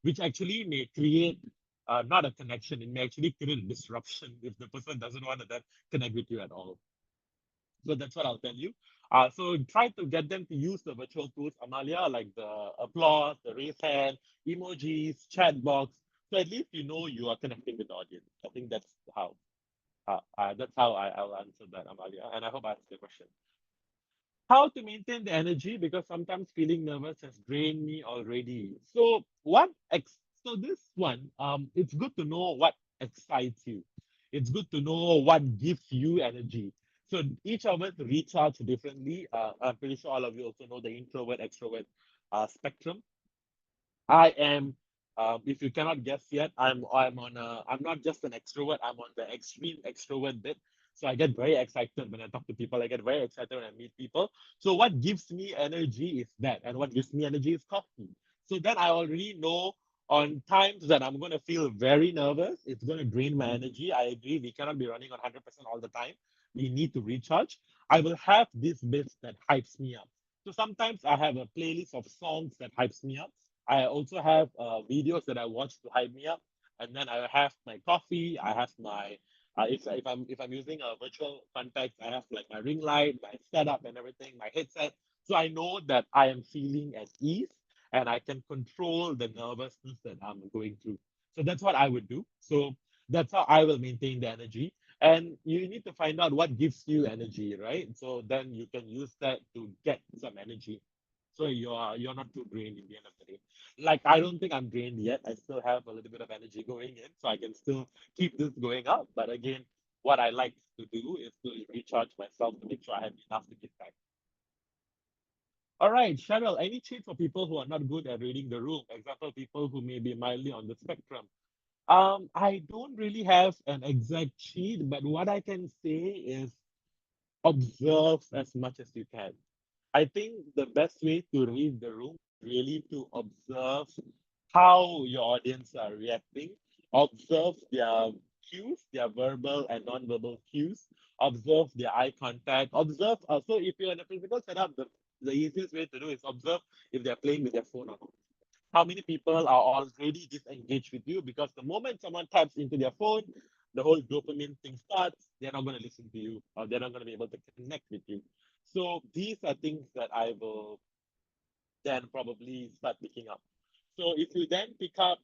which actually may create not a connection. It may actually create a disruption if the person doesn't want to then connect with you at all. So that's what I'll tell you. So try to get them to use the virtual tools, Amalia, like the applause, the raise hand, emojis, chat box. So at least you know you are connecting with the audience. I think that's how I'll answer that, Amalia. And I hope I answered the question. How to maintain the energy, because sometimes feeling nervous has drained me already. So so this one, it's good to know what excites you. It's good to know what gives you energy. So each of us recharge differently. I'm pretty sure all of you also know the introvert extrovert spectrum. I am, if you cannot guess yet, I'm not just an extrovert. I'm on the extreme extrovert bit. So I get very excited when I talk to people. I get very excited when I meet people. So what gives me energy is that, and what gives me energy is coffee. So then I already know on times that I'm going to feel very nervous. It's going to drain my energy. I agree. We cannot be running on 100% all the time. We need to recharge. I will have this bits that hypes me up. So sometimes I have a playlist of songs that hypes me up. I also have videos that I watch to hype me up, and then I have my coffee. I have my if I'm using a virtual context, I have like my ring light, my setup, and everything, my headset. So I know that I am feeling at ease, and I can control the nervousness that I'm going through. So that's what I would do. So that's how I will maintain the energy. And you need to find out what gives you energy, right? So then you can use that to get some energy. So you're not too drained in the end of the day. Like I don't think I'm drained yet. I still have a little bit of energy going in, so I can still keep this going up. But again, what I like to do is to recharge myself to make sure I have enough to give back. All right, Cheryl, any tips for people who are not good at reading the room? Example, people who may be mildly on the spectrum. I don't really have an exact cheat, but what I can say is observe as much as you can. I think the best way to read the room is really to observe how your audience are reacting, observe their cues, their verbal and non-verbal cues, observe their eye contact, observe. So if you're in a physical setup, the easiest way to do is observe if they're playing with their phone or not. How many people are already disengaged with you, because the moment someone taps into their phone, the whole dopamine thing starts. They're not going to listen to you, or they're not going to be able to connect with you. So these are things that I will then probably start picking up. So if you then pick up,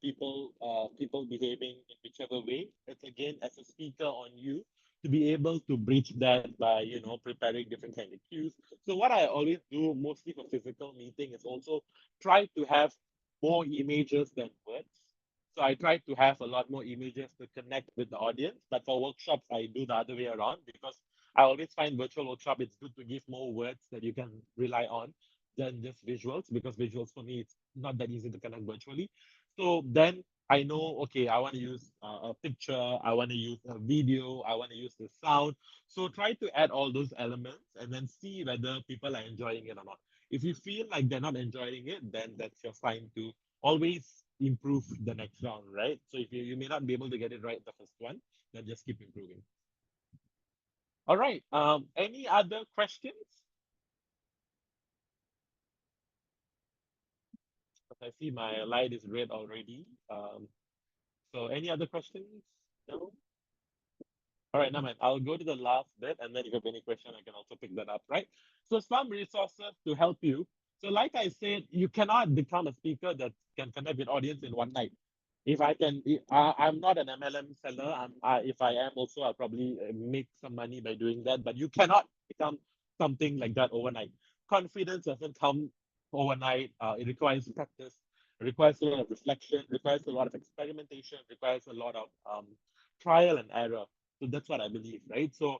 people behaving in whichever way, it's again as a speaker on you to be able to bridge that by preparing different kind of cues. So what I always do, mostly for physical meeting, is also try to have more images than words. So I try to have a lot more images to connect with the audience. But for workshops, I do the other way around, because I always find virtual workshop, it's good to give more words that you can rely on than just visuals, because visuals for me, it's not that easy to connect virtually. So then I know, okay, I want to use a picture, I want to use a video, I want to use the sound. So try to add all those elements and then see whether people are enjoying it or not. If you feel like they're not enjoying it, then that's your sign to always improve the next round, right? So if you may not be able to get it right the first one, then just keep improving. All right. Any other questions? I see my light is red already. So any other questions? No? All right, Naman, I'll go to the last bit, and then if you have any question, I can also pick that up, right? So some resources to help you. So like I said, you cannot become a speaker that can connect with audience in one night. If I can, I'm not an MLM seller. If I am also, I'll probably make some money by doing that. But you cannot become something like that overnight. Confidence doesn't come overnight. It requires practice, it requires a lot of reflection, requires a lot of experimentation, requires a lot of trial and error. So that's what I believe, right? So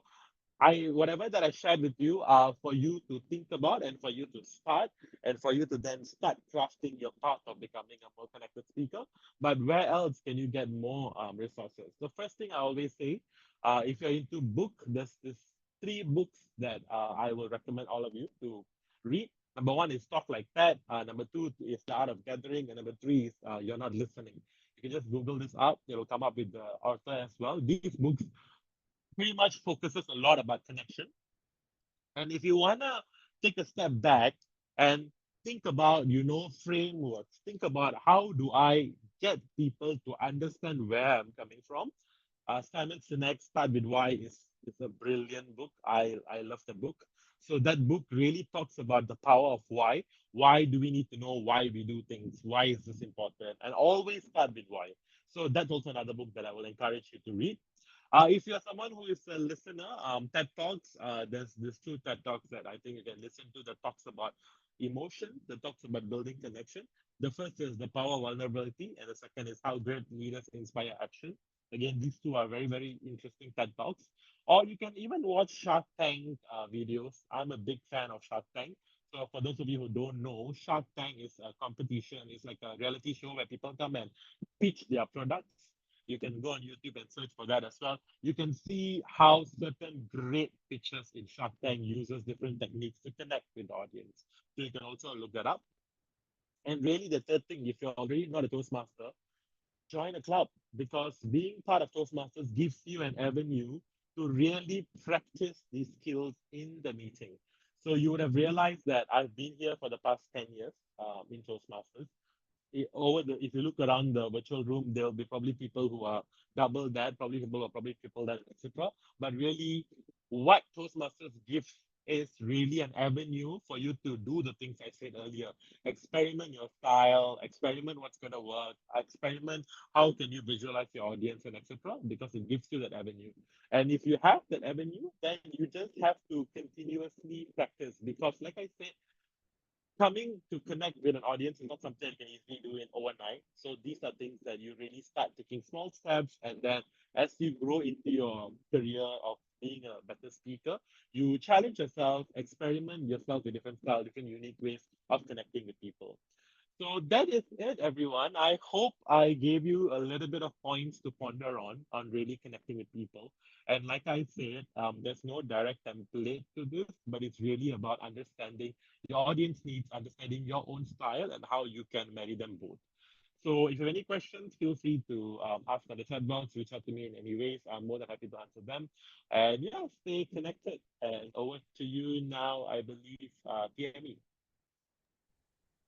whatever that I shared with you are for you to think about and for you to start and for you to then start crafting your path of becoming a more connected speaker. But where else can you get more resources? The first thing I always say, if you're into book, there's this 3 books that I will recommend all of you to read. Number 1 is Talk Like That. Number 2 is The Art of Gathering. And number 3 is You're Not Listening. You can just Google this up. It'll come up with the author as well. These books pretty much focuses a lot about connection. And if you want to take a step back and think about, frameworks, think about how do I get people to understand where I'm coming from. Simon Sinek's Start With Why is a brilliant book. I love the book. So that book really talks about the power of why. Why do we need to know why we do things? Why is this important? And always start with why. So that's also another book that I will encourage you to read. If you're someone who is a listener, TED Talks, there's 2 TED Talks that I think you can listen to that talks about emotion, that talks about building connection. The first is the power of vulnerability, and the second is how great leaders inspire action. Again, these 2 are very, very interesting TED Talks. Or you can even watch Shark Tank videos. I'm a big fan of Shark Tank. So for those of you who don't know, Shark Tank is a competition. It's like a reality show where people come and pitch their products. You can go on YouTube and search for that as well. You can see how certain great pitchers in Shark Tank uses different techniques to connect with the audience. So you can also look that up. And really, the third thing, if you're already not a Toastmaster, join a club, because being part of Toastmasters gives you an avenue to really practice these skills in the meeting. So you would have realized that I've been here for the past 10 years in Toastmasters. If you look around the virtual room, there'll be probably people who are double that, probably people who are probably triple that, etc. But really, what Toastmasters gives is really an avenue for you to do the things I said earlier. Experiment your style, experiment what's going to work, experiment how can you visualize your audience, and etc. Because it gives you that avenue. And if you have that avenue, then you just have to continuously practice, because like I said, coming to connect with an audience is not something you can easily do in overnight. So these are things that you really start taking small steps, and then as you grow into your career of being a better speaker, you challenge yourself, experiment yourself with different styles, different unique ways of connecting with people. So that is it, everyone. I hope I gave you a little bit of points to ponder on really connecting with people. And like I said, there's no direct template to this, but it's really about understanding your audience needs, understanding your own style, and how you can marry them both. So if you have any questions, feel free to ask on the chat box, reach out to me in any ways. I'm more than happy to answer them. And yeah, stay connected. And over to you now, I believe, TME.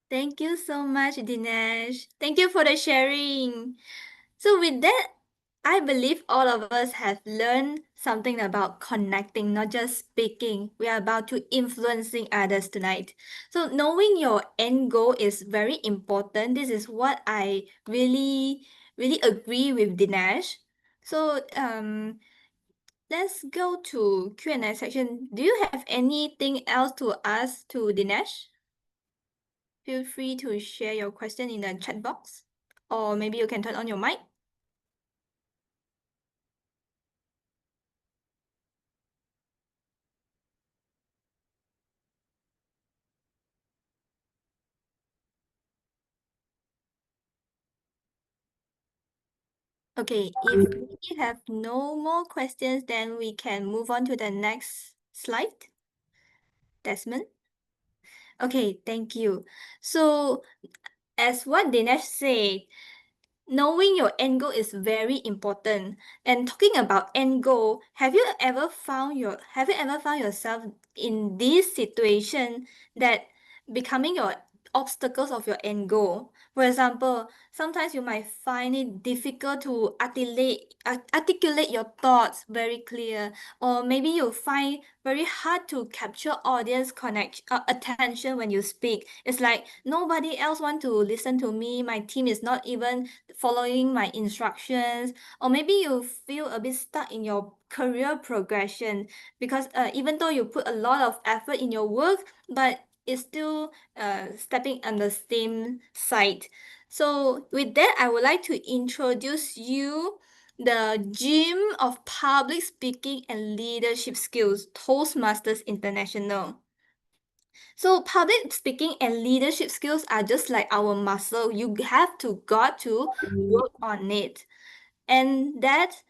Thank you so much, Dinesh. Thank you for the sharing. So with that, I believe all of us have learned something about connecting, not just speaking. We are about to influencing others tonight. So knowing your end goal is very important. This is what I really, really agree with Dinesh. So let's go to Q&A section. Do you have anything else to ask to Dinesh? Feel free to share your question in the chat box, or maybe you can turn on your mic. Okay, if we have no more questions, then we can move on to the next slide. Desmond? Okay, thank you. So, as what Dinesh said, knowing your end goal is very important. And talking about end goal, have you ever found yourself in this situation that becoming your obstacles of your end goal. For example, sometimes you might find it difficult to articulate your thoughts very clear, or maybe you find very hard to capture audience attention when you speak. It's like nobody else want to listen to me. My team is not even following my instructions, or maybe you feel a bit stuck in your career progression because even though you put a lot of effort in your work, but it's still stepping on the same side. So with that, I would like to introduce you the Gym of Public Speaking and Leadership Skills, Toastmasters International. So public speaking and leadership skills are just like our muscle. You got to work on it. And that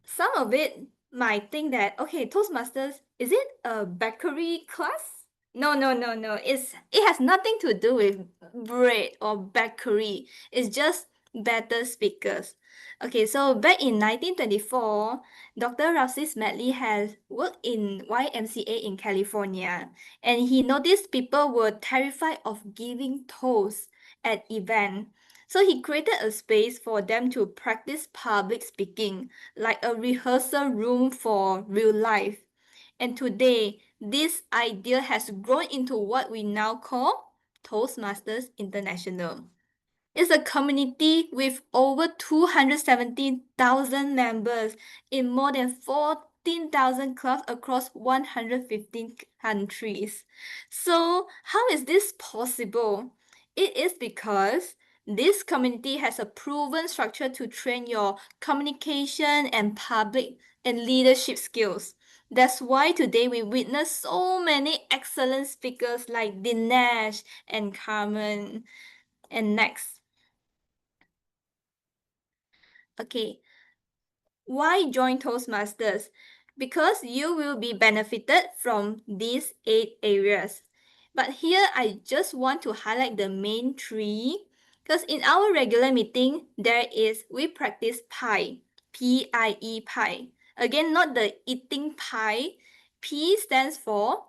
some of it might think that, okay, Toastmasters, is it a bakery class? No. It has nothing to do with bread or bakery. It's just better speakers. Okay, so back in 1924, Dr. Ralphie Smedley has worked in YMCA in California, and he noticed people were terrified of giving toasts at events. So he created a space for them to practice public speaking, like a rehearsal room for real life. And today, this idea has grown into what we now call Toastmasters International. It's a community with over 270,000 members in more than 14,000 clubs across 115 countries. So, how is this possible? It is because this community has a proven structure to train your communication and public and leadership skills. That's why today we witness so many excellent speakers like Dinesh and Carmen. And next. Okay, why join Toastmasters? Because you will be benefited from these 8 areas. But here I just want to highlight the main 3, because in our regular meeting, we practice PIE, P-I-E, PIE. Again, not the eating pie. P stands for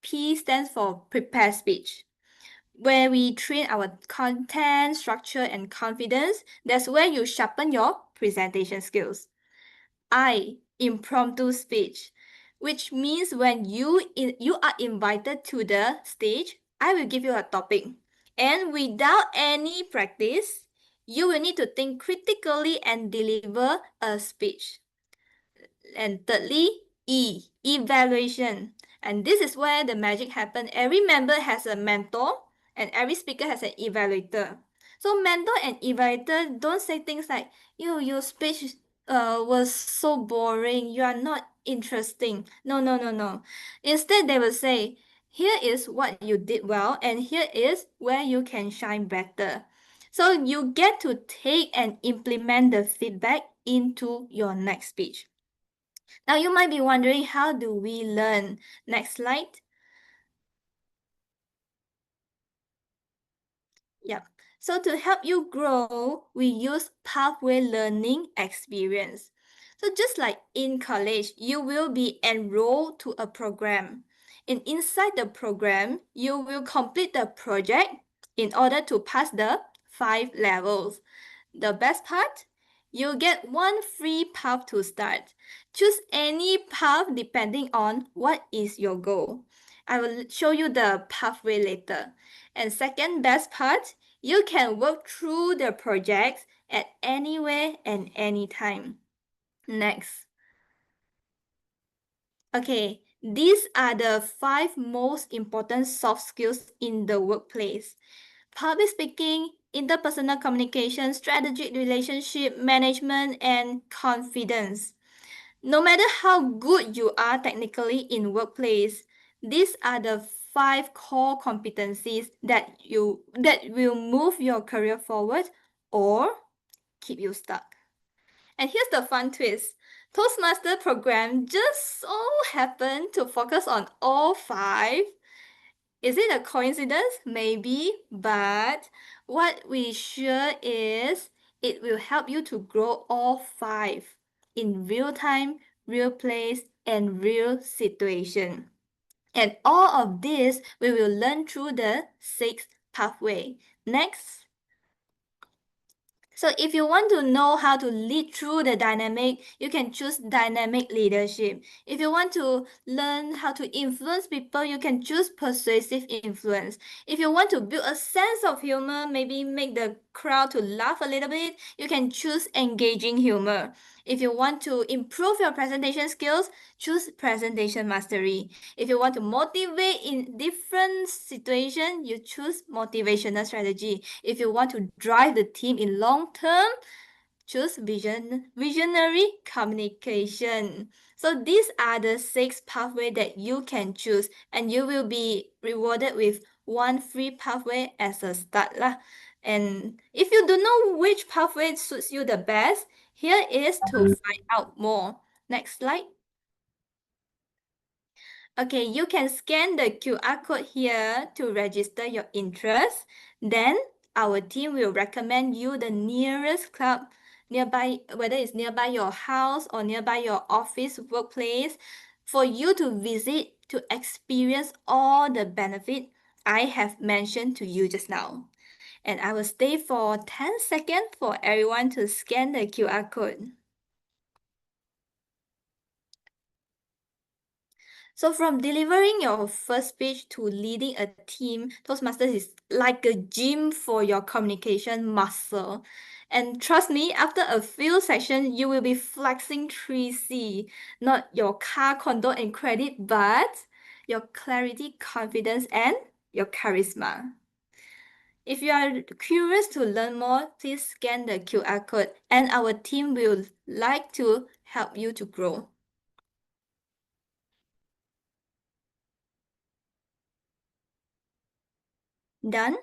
prepare speech, where we train our content, structure, and confidence. That's where you sharpen your presentation skills. I, impromptu speech, which means when you are invited to the stage, I will give you a topic. And without any practice, you will need to think critically and deliver a speech. And thirdly, evaluation. And this is where the magic happens. Every member has a mentor and every speaker has an evaluator. So mentor and evaluator don't say things like, your speech was so boring, you are not interesting. No. Instead, they will say, here is what you did well and here is where you can shine better. So you get to take and implement the feedback into your next speech. Now you might be wondering, how do we learn? Next slide. Yep. So to help you grow, we use pathway learning experience. So just like in college, you will be enrolled to a program. And inside the program, you will complete the project in order to pass the 5 levels. The best part? You get 1 free path to start. Choose any path depending on what is your goal. I will show you the pathway later. And second best part, you can work through the projects at anywhere and anytime. Next. Okay, these are the 5 most important soft skills in the workplace. Public speaking, interpersonal communication, strategic relationship management, and confidence. No matter how good you are technically in workplace, these are the 5 core competencies that will move your career forward or keep you stuck. And here's the fun twist. Toastmaster program just so happened to focus on all 5. Is it a coincidence? Maybe, but what we sure is it will help you to grow all 5 in real time, real place, and real situation. And all of this we will learn through the 6 pathway. Next. So if you want to know how to lead through the dynamic, you can choose dynamic leadership. If you want to learn how to influence people, you can choose persuasive influence. If you want to build a sense of humor, maybe make the crowd to laugh a little bit, you can choose engaging humor. If you want to improve your presentation skills, choose presentation mastery. If you want to motivate in different situations, you choose motivational strategy. If you want to drive the team in long term, choose visionary communication. So these are the 6 pathways that you can choose, and you will be rewarded with 1 free pathway as a start lah. And if you don't know which pathway suits you the best, here is to find out more. Next slide. Okay, you can scan the QR code here to register your interest. Then our team will recommend you the nearest club nearby, whether it's nearby your house or nearby your office, workplace, for you to visit to experience all the benefit I have mentioned to you just now. And I will stay for 10 seconds for everyone to scan the QR code. So from delivering your first speech to leading a team, Toastmasters is like a gym for your communication muscle. And trust me, after a few sessions, you will be flexing 3C, not your car, condo, and credit, but your clarity, confidence, and your charisma. If you are curious to learn more, please scan the QR code and our team will like to help you to grow. Done?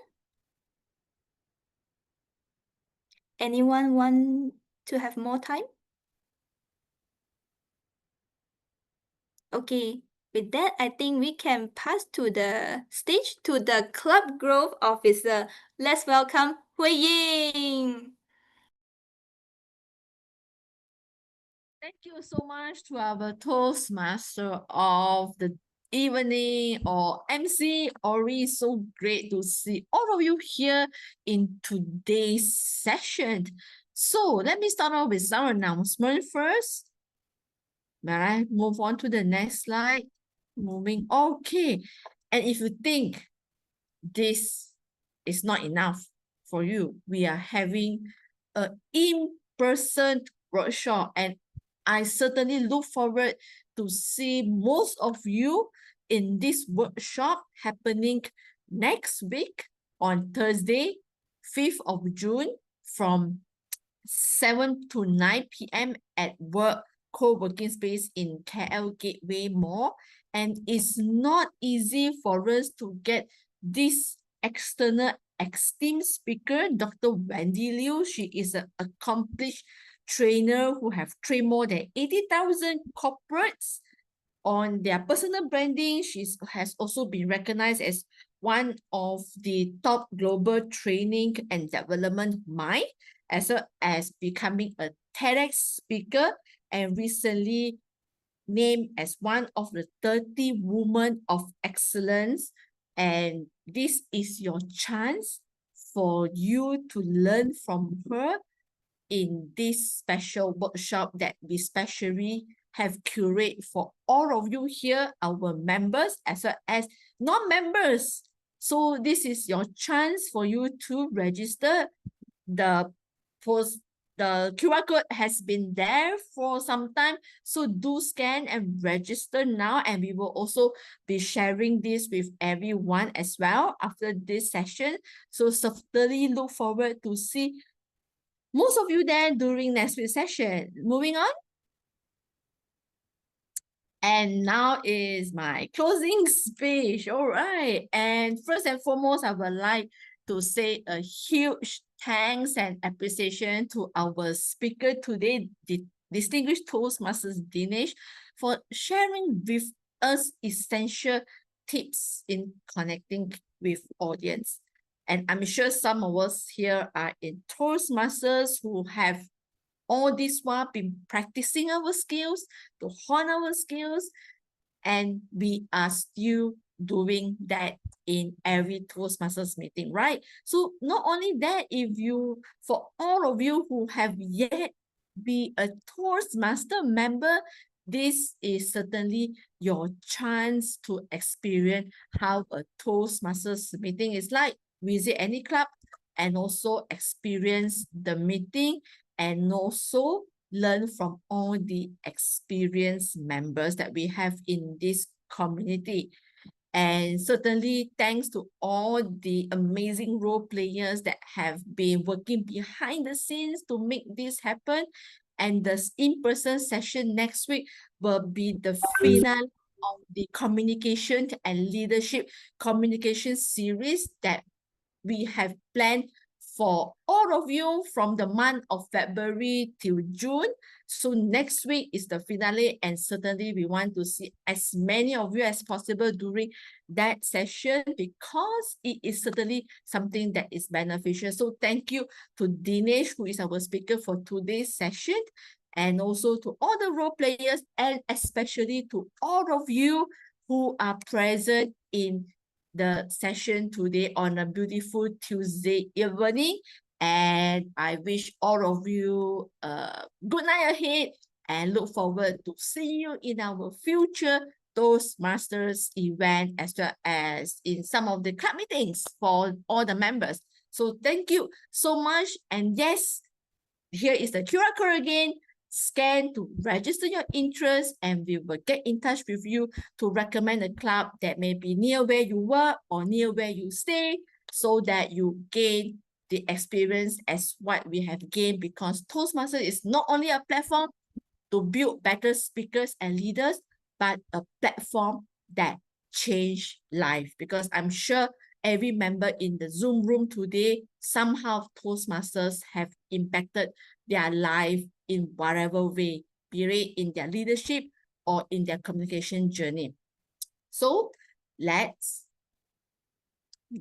Anyone want to have more time? Okay, with that, I think we can pass to the stage to the Club Growth Officer. Let's welcome Hui Ying. Thank you so much to our Toastmaster of the evening or MC Ori. So great to see all of you here in today's session. So let me start off with some announcement first. May I move on to the next slide? Moving, okay. And if you think this is not enough for you, we are having an in-person workshop, and I certainly look forward to see most of you in this workshop happening next week on Thursday, 5th of June from 7 to 9 p.m. at work co-working space in KL Gateway Mall. And it's not easy for us to get this external esteemed speaker, Dr. Wendy Liu. She is an accomplished trainer who have trained more than 80,000 corporates on their personal branding. She has also been recognized as one of the top global training and development mind, as well as becoming a TEDx speaker and recently named as one of the 30 Women of Excellence. And this is your chance for you to learn from her in this special workshop that we specially have curated for all of you here, our members as well as non-members. So this is your chance for you to register. The QR code has been there for some time, so do scan and register now, and we will also be sharing this with everyone as well after this session. So certainly look forward to see most of you there during next week's session. Moving on. And now is my closing speech. All right. And first and foremost, I would like to say a huge thanks and appreciation to our speaker today, the distinguished Toastmasters Dinesh, for sharing with us essential tips in connecting with audience. And I'm sure some of us here are in Toastmasters who have all this while been practicing our skills, to hone our skills, and we are still doing that in every Toastmasters meeting, right? So not only that, for all of you who have yet be a Toastmaster member, this is certainly your chance to experience how a Toastmasters meeting is like. Visit any club and also experience the meeting and also learn from all the experienced members that we have in this community. And certainly thanks to all the amazing role players that have been working behind the scenes to make this happen. And the in-person session next week will be the finale of the communication and leadership communication series that we have planned for all of you from the month of February till June. So next week is the finale, and certainly we want to see as many of you as possible during that session because it is certainly something that is beneficial. So thank you to Dinesh, who is our speaker for today's session, and also to all the role players, and especially to all of you who are present in the session today on a beautiful Tuesday evening. And I wish all of you a good night ahead and look forward to see you in our future Toastmasters event as well as in some of the club meetings for all the members. So thank you so much. And yes, here is the QR code again. Scan to register your interest and we will get in touch with you to recommend a club that may be near where you work or near where you stay so that you gain the experience as what we have gained, because Toastmasters is not only a platform to build better speakers and leaders, but a platform that change life. Because I'm sure every member in the Zoom room today, somehow Toastmasters have impacted their life in whatever way, be it in their leadership or in their communication journey. So let's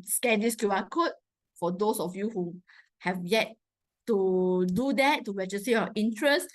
scan this QR code for those of you who have yet to do that, to register your interest.